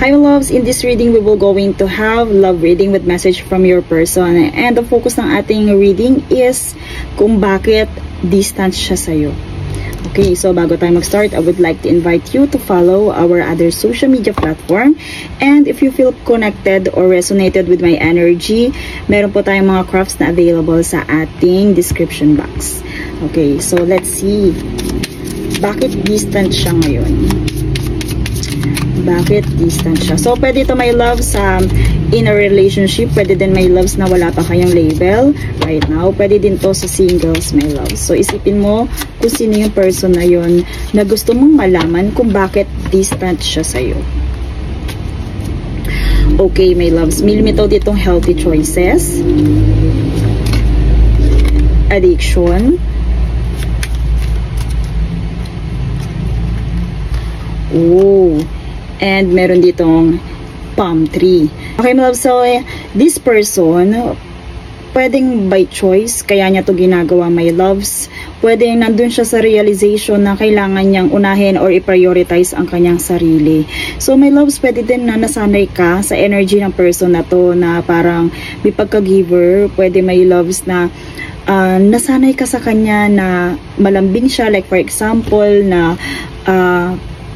Hi loves, in this reading we will going to have love reading with message from your person, and the focus ng ating reading is kung bakit distant siya sa'yo. Okay, so bago tayo mag-start, I would like to invite you to follow our other social media platform, and if you feel connected or resonated with my energy, meron po tayong mga crafts na available sa ating description box. Okay, so let's see, bakit distant siya ngayon? Bakit distant siya? So, pwede ito my love sa in a relationship. Pwede din my loves na wala pa kayong label right now. Pwede din to sa singles, my love. So, isipin mo kung sino yung person na yun na gusto mong malaman kung bakit distant siya sa'yo. Okay, my loves. May limitaw ditong healthy choices, addiction, and meron ditong palm tree. Okay, my love, so this person, pwedeng by choice, kaya niya to ginagawa, my loves. Pwedeng nandun siya sa realization na kailangan niyang unahin or i-prioritize ang kanyang sarili. So, my loves, pwede din na nasanay ka sa energy ng person na to na parang may pagka-giver. Pwede, my loves, na nasanay ka sa kanya na malambing siya. Like, for example, na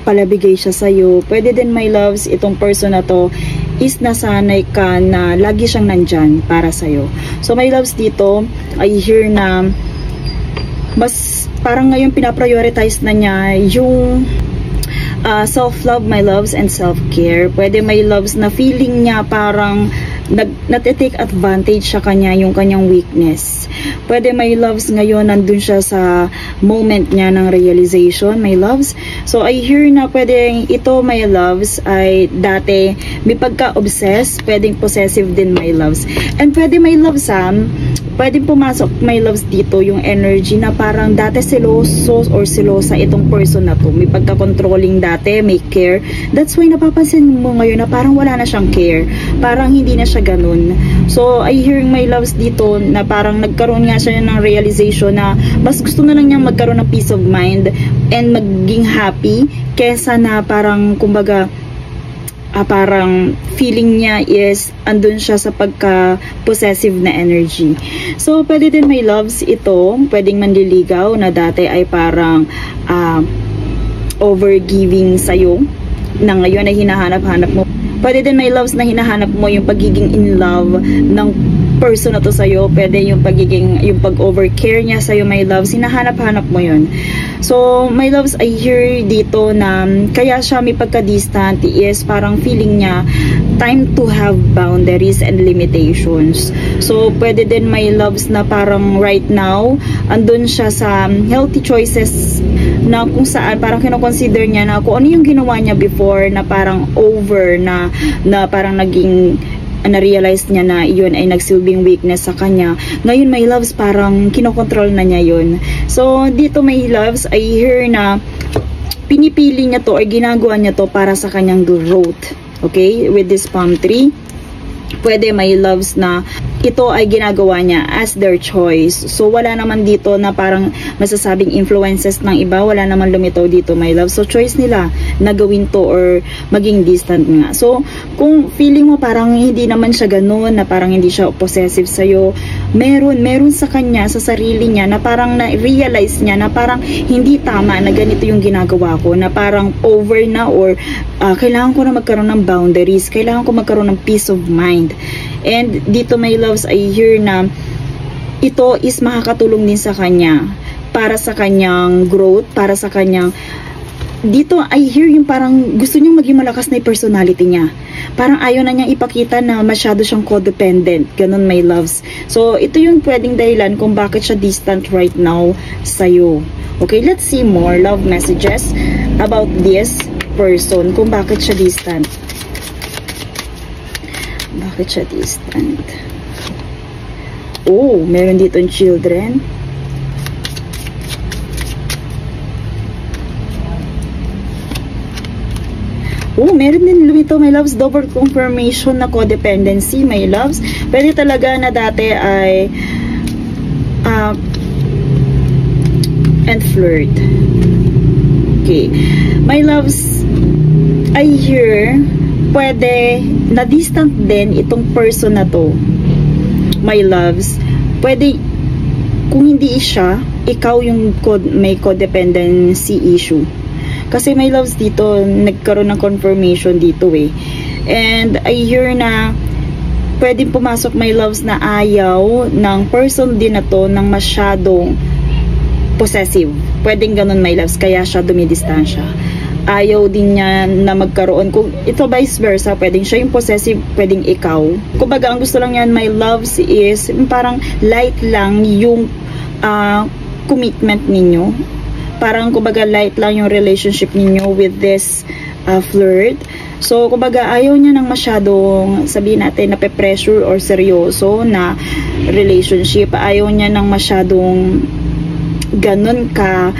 palabigay siya sa'yo. Pwede din, my loves, itong person na to is nasanay ka na lagi siyang nandyan para sa'yo. So, my loves, dito, I hear na mas parang ngayon pinaprioritize na niya yung self-love, my loves, and self-care. Pwede, my loves, na feeling niya parang nati-take advantage sa kanya yung kanyang weakness. Pwede, my loves, ngayon nandun siya sa moment niya ng realization, my loves. So, I hear na pwedeng ito, my loves, ay dati may pagka-obsess, pwedeng possessive din, my loves. And pwede, my loves, pwedeng pumasok, my loves, dito yung energy na parang dati seloso or selosa itong person na to. May pagka-controlling dati, may care. That's why napapansin mo ngayon na parang wala na siyang care. Parang hindi na siya ganun. So, I hear, my loves, dito na parang nagkaroon nga siya ng realization na mas gusto na lang niyang magkaroon ng peace of mind and maging happy kesa na parang, kumbaga, parang feeling niya is andun siya sa pagka-possessive na energy. So, pwede din, my loves, ito, pwedeng manliligaw na dati ay parang overgiving sa'yo na ngayon ay hinahanap-hanap mo. Pwede din, my loves, na hinahanap mo yung pagiging in love ng person na to sa'yo. Pwede yung pag-overcare niya sa'yo, my loves, hinahanap-hanap mo yun. So, my loves, I hear dito na kaya siya may pagka-distant is parang feeling niya time to have boundaries and limitations. So, pwede din, my loves, na parang right now andun siya sa healthy choices na kung saan parang kinoconsider niya na kung ano yung ginawa niya before na parang over na parang naging na-realize niya na yun ay nagsilbing weakness sa kanya. Ngayon, my loves, parang kinokontrol na niya yun. So, dito, my loves, I hear na pinipili niya to or ginagawa niya to para sa kanyang growth. Okay? With this palm tree, pwede, my loves, na ito ay ginagawa niya as their choice. So, wala naman dito na parang masasabing influences ng iba. Wala naman lumitaw dito, my love. So, choice nila na gawin to or maging distant nga. So, kung feeling mo parang hindi naman siya ganun, na parang hindi siya possessive sa'yo, meron sa kanya, sa sarili niya, na parang na-realize niya na parang hindi tama na ganito yung ginagawa ko, na parang over na or kailangan ko na magkaroon ng boundaries, kailangan ko magkaroon ng peace of mind. And dito, my loves, I hear na ito is makakatulong din sa kanya para sa kanyang growth, para sa kanyang dito, I hear yung parang gusto niyang maging malakas na yung personality niya. Parang ayaw na niyang ipakita na masyado siyang codependent. Ganun, my loves. So, ito yung pwedeng dahilan kung bakit siya distant right now sa'yo. Okay, let's see more love messages about this person, kung bakit siya distant. Bakit siya distant? Oh, meron ditong children. Oh, meron din lumito, my loves, double confirmation na codependency, my loves. Pwede talaga na dati ay and flirt. Okay. My loves, I hear pwede na distant din itong person na to, my loves. Pwede, kung hindi siya, ikaw yung may codependency issue. Kasi my loves, dito nagkaroon ng confirmation dito eh. And I hear na pwedeng pumasok, my loves, na ayaw ng person din na to ng masyadong possessive. Pwedeng ganun, my loves, kaya siya dumidistansya. Ayaw din niya na magkaroon. Kung ito vice versa, pwedeng siya yung possessive, pwedeng ikaw. Kumbaga, ang gusto lang yan, my loves, is parang light lang yung commitment ninyo. Parang kumbaga light lang yung relationship ninyo with this flirt. So, kumbaga, ayaw niya ng masyadong, sabihin natin, nape-pressure or seryoso na relationship. Ayaw niya ng masyadong ganun ka,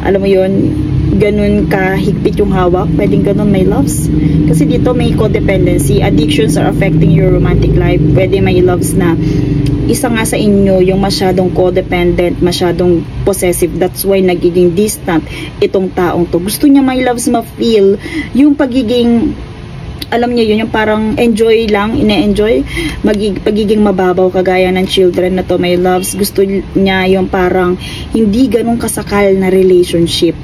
alam mo yun, ganun ka higpit yung hawak. Pwedeng ganun, my loves. Kasi dito may codependency. Addictions are affecting your romantic life. Pwede, my loves, na isa nga sa inyo yung masyadong codependent, masyadong possessive. That's why nagiging distant itong taong to. Gusto niya, my loves, ma-feel yung pagiging, alam niyo yun, yung parang enjoy lang, ine-enjoy, pagiging mababaw kagaya ng children na to, my loves. Gusto niya yung parang hindi ganun kasakal na relationship.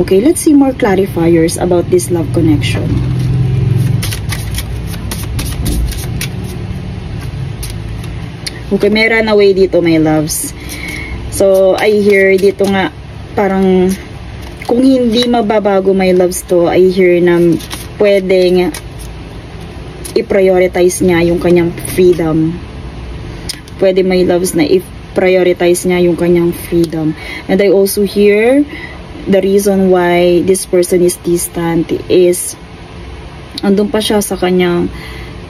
Okay, let's see more clarifiers about this love connection. Okay, may runaway dito, my loves. So, I hear dito nga, parang, kung hindi mababago, my loves, to, I hear na pwedeng i-prioritize niya yung kanyang freedom. Pwede, my loves, na i-prioritize niya yung kanyang freedom. And I also hear the reason why this person is distant is andun pa siya sa kanyang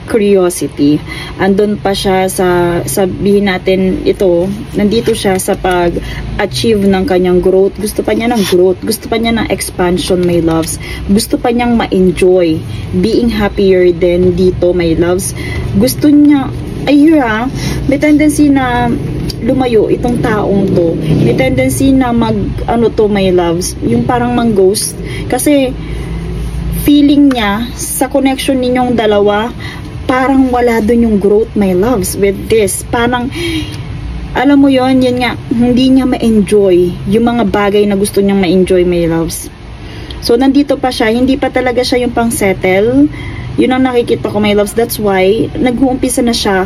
curiosity. Andun pa siya sa, sabihin natin ito, nandito siya sa pag-achieve ng kanyang growth. Gusto pa niya ng growth. Gusto pa niya ng expansion, my loves. Gusto pa niyang ma-enjoy being happier than dito, my loves. Gusto niya, ay may tendency na lumayo itong taong to. May tendency na ano to, my loves, yung parang mang-ghost. Kasi feeling niya sa connection ninyong dalawa, parang wala dun yung growth, my loves, with this. Parang, alam mo yon, yun nga, hindi niya ma-enjoy yung mga bagay na gusto niyang ma-enjoy, my loves. So, nandito pa siya, hindi pa talaga siya yung pang-settle. Yun ang nakikita ko, my loves. That's why, nag-uumpisa na siya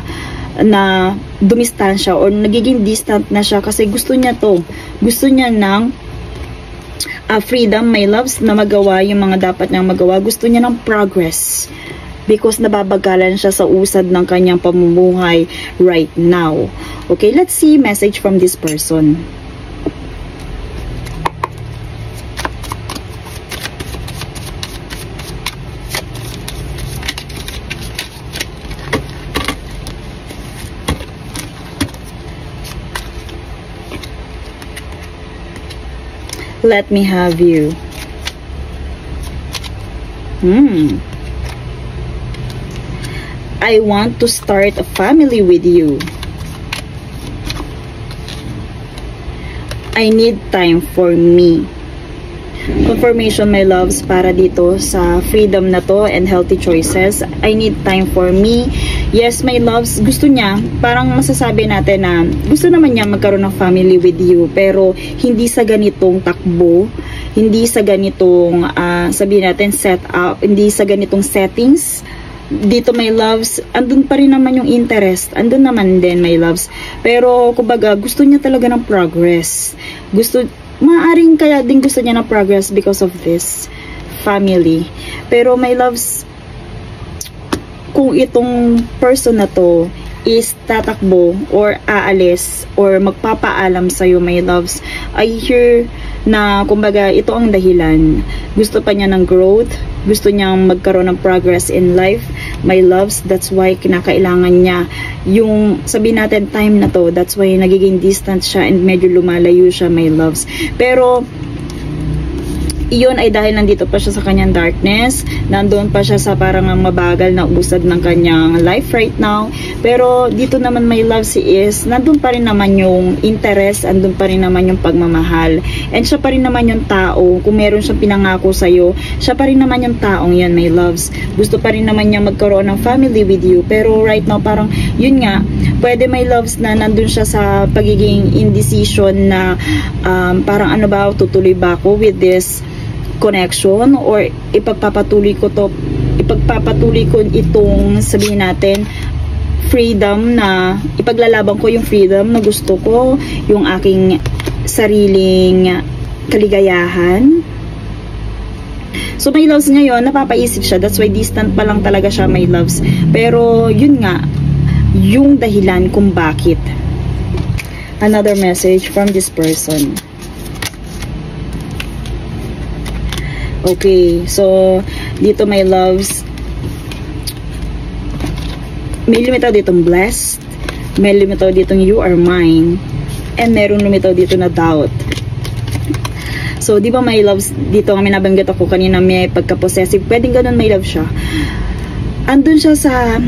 na dumistansya or nagiging distant na siya kasi gusto niya to. Gusto niya ng freedom, my loves, na magawa yung mga dapat niyang magawa. Gusto niya ng progress. Because nababagalan siya sa usad ng kanyang pamumuhay right now. Okay, let's see message from this person. Let me have you. I want to start a family with you. I need time for me. Confirmation, my loves, para dito sa freedom na to and healthy choices. I need time for me. Yes, my loves, gusto niya, parang masasabi natin na gusto naman niya magkaroon ng family with you, pero hindi sa ganitong takbo, hindi sa ganitong, sabihin natin, setup, hindi sa ganitong settings. Dito, my loves, andun pa rin naman yung interest, andun naman din, my loves, pero kumbaga gusto niya talaga ng progress. Maaring kaya din gusto niya ng progress because of this family. Pero, my loves, kung itong person na to is tatakbo or aalis or magpapaalam sa'yo, my loves, I hear na kumbaga ito ang dahilan. Gusto pa niya ng growth, gusto niyang magkaroon ng progress in life, my loves. That's why kinakailangan niya yung, sabihin natin, time na to. That's why nagiging distant siya and medyo lumalayo siya, my loves. Pero iyon ay dahil nandito pa siya sa kanyang darkness, nandoon pa siya sa parang mabagal na usad ng kanyang life right now. Pero dito naman, my loves, is nandun pa rin naman yung interest, andun pa rin naman yung pagmamahal. And siya pa rin naman yung tao, kung meron siyang pinangako sa'yo, siya pa rin naman yung taong yan, my loves. Gusto pa rin naman niya magkaroon ng family with you. Pero right now, parang, yun nga, pwede, my loves, na nandun siya sa pagiging indecision na parang ano ba, tutuloy ba ako with this connection, or ipagpapatuloy ko itong, sabihin natin, freedom, na ipaglalaban ko yung freedom na gusto ko, yung aking sariling kaligayahan. So my loves, ngayon napapaisip siya, that's why distant pa lang talaga siya, my loves. Pero yun nga, yung dahilan kung bakit. Another message from this person. Okay, so dito, my loves, may lumitaw ditong blessed, may lumitaw ditong you are mine, and meron lumitaw dito na doubt. So, di ba, my loves, dito nga may nabanggit ako kanina, may pagka-possessive, pwedeng ganun, my love siya. Andun siya sa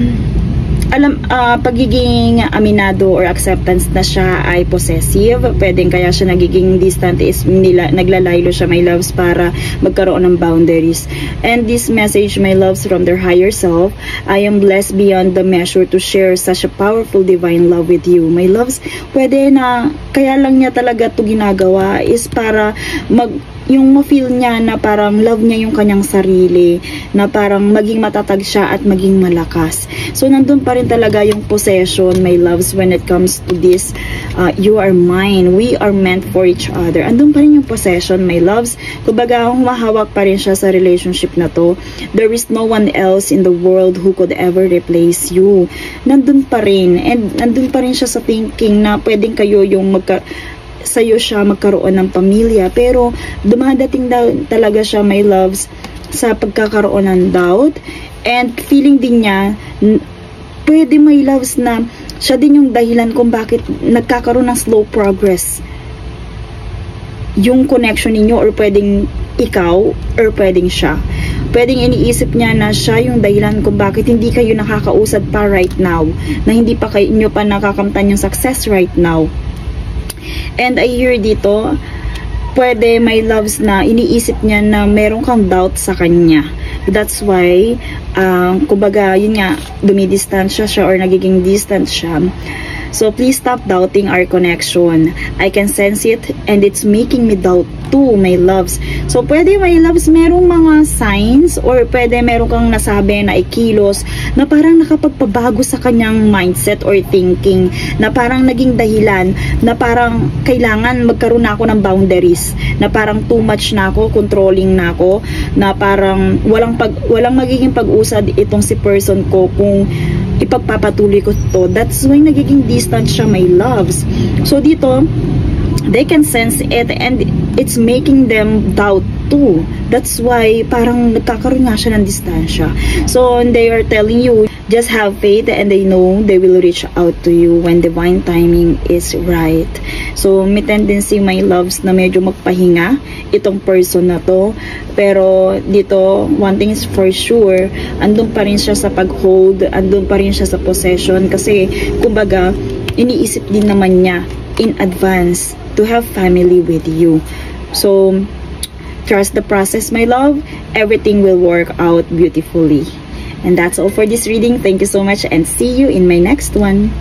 pagiging aminado or acceptance na siya ay possessive. Pwedeng kaya siya nagiging distant is naglalaylo siya, my loves, para magkaroon ng boundaries. And this message, my loves, from their higher self: I am blessed beyond the measure to share such a powerful divine love with you, my loves. Pwede na kaya lang niya talaga to ginagawa is para yung ma-feel niya na parang love niya yung kanyang sarili, na parang maging matatag siya at maging malakas. So nandun pa rin talaga yung possession, my loves, when it comes to this you are mine, we are meant for each other. Andun pa rin yung possession, my loves. Kumbaga, humahawak pa rin siya sa relationship na to. There is no one else in the world who could ever replace you. Nandun pa rin, and nandun pa rin siya sa thinking na pwedeng kayo yung sa'yo siya magkaroon ng pamilya, pero dumadating talaga siya, my loves, sa pagkakaroon ng doubt, and feeling din niya, pwede, my loves, na siya din yung dahilan kung bakit nagkakaroon ng slow progress yung connection ninyo, or pwedeng ikaw, or pwedeng siya. Pwedeng iniisip niya na siya yung dahilan kung bakit hindi kayo nakakausad pa right now, na hindi pa kayo pa nakakamtan yung success right now. And I hear dito, pwede, my loves, na iniisip niya na meron kang doubt sa kanya. That's why, kumbaga, yun nga, dumidistansya siya or nagiging distant siya. So, please stop doubting our connection. I can sense it, and it's making me doubt too, my loves. So, pwede, my loves, merong mga signs, or pwede meron kang nasabi na ikilos na parang nakapagpabago sa kanyang mindset or thinking, na parang naging dahilan, na parang kailangan magkaroon na ako ng boundaries, na parang too much na ako, controlling na ako, na parang walang magiging pag-usad itong si person ko kung ipagpapatuloy ko to. That's why nagiging distant siya, my loves. So dito, they can sense it, and it's making them doubt too. That's why parang nagkakaroon nga siya ng distansya. So they are telling you, just have faith, and they know they will reach out to you when divine timing is right. So may tendency, my loves, na medyo magpahinga itong person na to. Pero dito, one thing is for sure, andun pa rin siya sa pag-hold, andun pa rin siya sa possession, kasi kumbaga iniisip din naman niya in advance to have family with you. So trust the process, my love. Everything will work out beautifully. And that's all for this reading. Thank you so much, and see you in my next one.